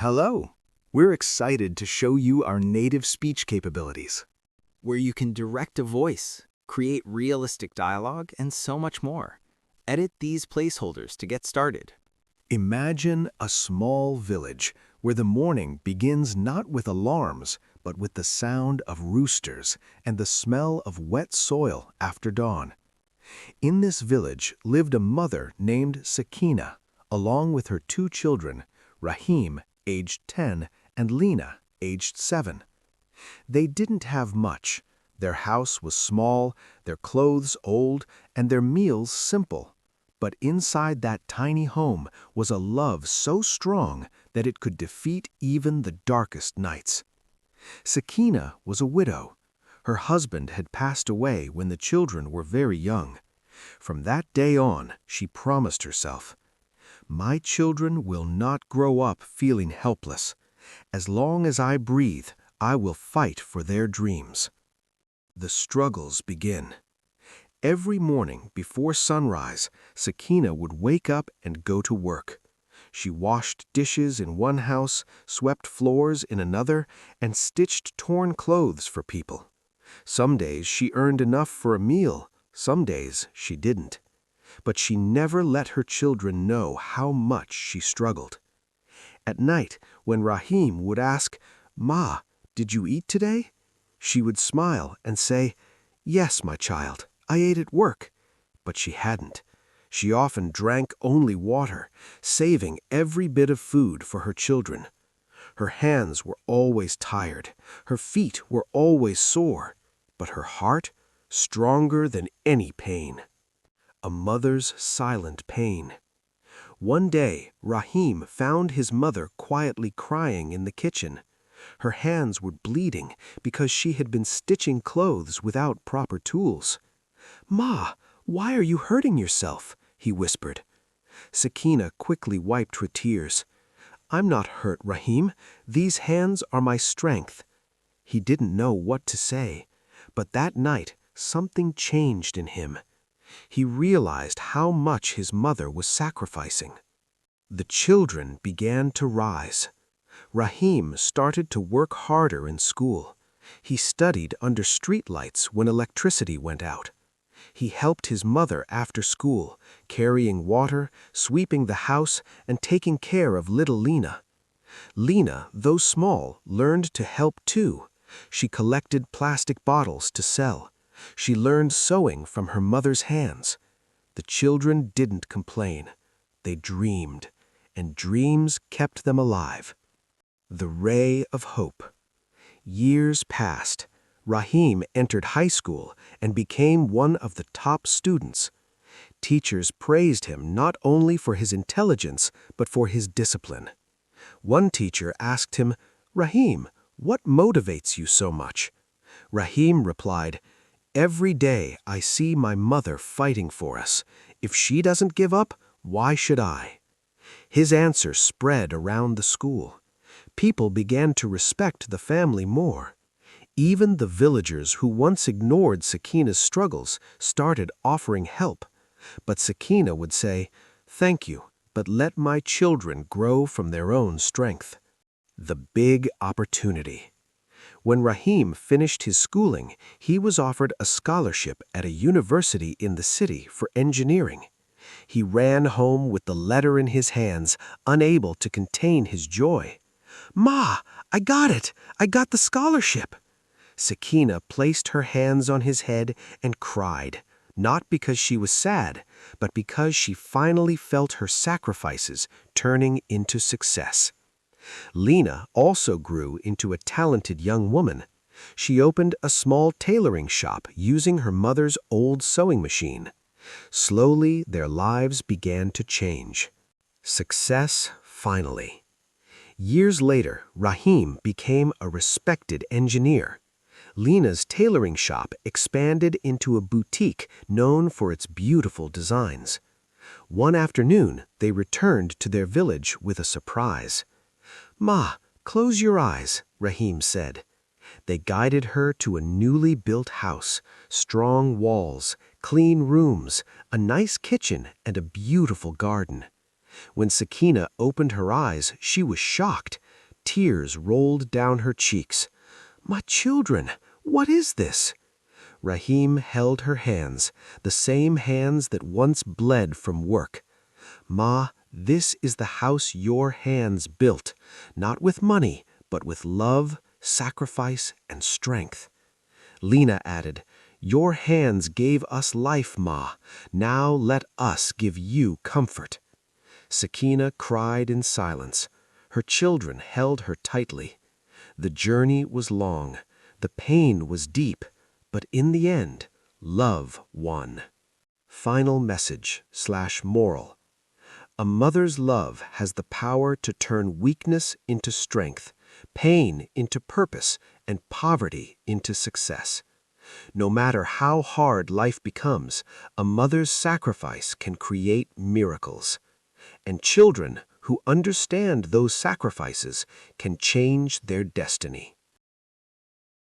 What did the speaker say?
Hello! We're excited to show you our native speech capabilities. Where you can direct a voice, create realistic dialogue, and so much more. Edit these placeholders to get started. Imagine a small village where the morning begins not with alarms, but with the sound of roosters and the smell of wet soil after dawn. In this village lived a mother named Sakina, along with her two children, Rahim, aged 10, and Lena, aged 7. They didn't have much. Their house was small, their clothes old, and their meals simple. But inside that tiny home was a love so strong that it could defeat even the darkest nights. Sakina was a widow. Her husband had passed away when the children were very young. From that day on, she promised herself, "My children will not grow up feeling helpless. As long as I breathe, I will fight for their dreams." The struggles begin. Every morning before sunrise, Sakina would wake up and go to work. She washed dishes in one house, swept floors in another, and stitched torn clothes for people. Some days she earned enough for a meal, some days she didn't. But she never let her children know how much she struggled. At night, when Rahim would ask, "Ma, did you eat today?" she would smile and say, "Yes, my child, I ate at work." But she hadn't. She often drank only water, saving every bit of food for her children. Her hands were always tired, her feet were always sore, but her heart stronger than any pain. A mother's silent pain. One day, Rahim found his mother quietly crying in the kitchen. Her hands were bleeding because she had been stitching clothes without proper tools. "Ma, why are you hurting yourself?" he whispered. Sakina quickly wiped her tears. "I'm not hurt, Rahim. These hands are my strength." He didn't know what to say, but that night something changed in him. He realized how much his mother was sacrificing. The children began to rise. Rahim started to work harder in school. He studied under streetlights when electricity went out. He helped his mother after school, carrying water, sweeping the house, and taking care of little Lena. Lena, though small, learned to help too. She collected plastic bottles to sell. She learned sewing from her mother's hands. The children didn't complain. They dreamed, and dreams kept them alive. The ray of hope. Years passed. Rahim entered high school and became one of the top students. Teachers praised him not only for his intelligence, but for his discipline. One teacher asked him, "Rahim, what motivates you so much?" Rahim replied, "Every day I see my mother fighting for us. If she doesn't give up, why should I?" His answer spread around the school. People began to respect the family more. Even the villagers who once ignored Sakina's struggles started offering help. But Sakina would say, "Thank you, but let my children grow from their own strength." The big opportunity. When Rahim finished his schooling, he was offered a scholarship at a university in the city for engineering. He ran home with the letter in his hands, unable to contain his joy. "Ma, I got it! I got the scholarship!" Sakina placed her hands on his head and cried, not because she was sad, but because she finally felt her sacrifices turning into success. Lena also grew into a talented young woman. She opened a small tailoring shop using her mother's old sewing machine. Slowly, their lives began to change. Success finally. Years later, Rahim became a respected engineer. Lena's tailoring shop expanded into a boutique known for its beautiful designs. One afternoon, they returned to their village with a surprise. "Ma, close your eyes," Rahim said. They guided her to a newly built house, strong walls, clean rooms, a nice kitchen, and a beautiful garden. When Sakina opened her eyes, she was shocked. Tears rolled down her cheeks. "My children, what is this?" Rahim held her hands, the same hands that once bled from work. "Ma, this is the house your hands built, not with money, but with love, sacrifice, and strength." Lena added, "Your hands gave us life, Ma. Now let us give you comfort." Sakina cried in silence. Her children held her tightly. The journey was long, the pain was deep, but in the end, love won. Final message/moral. A mother's love has the power to turn weakness into strength, pain into purpose, and poverty into success. No matter how hard life becomes, a mother's sacrifice can create miracles. And children who understand those sacrifices can change their destiny.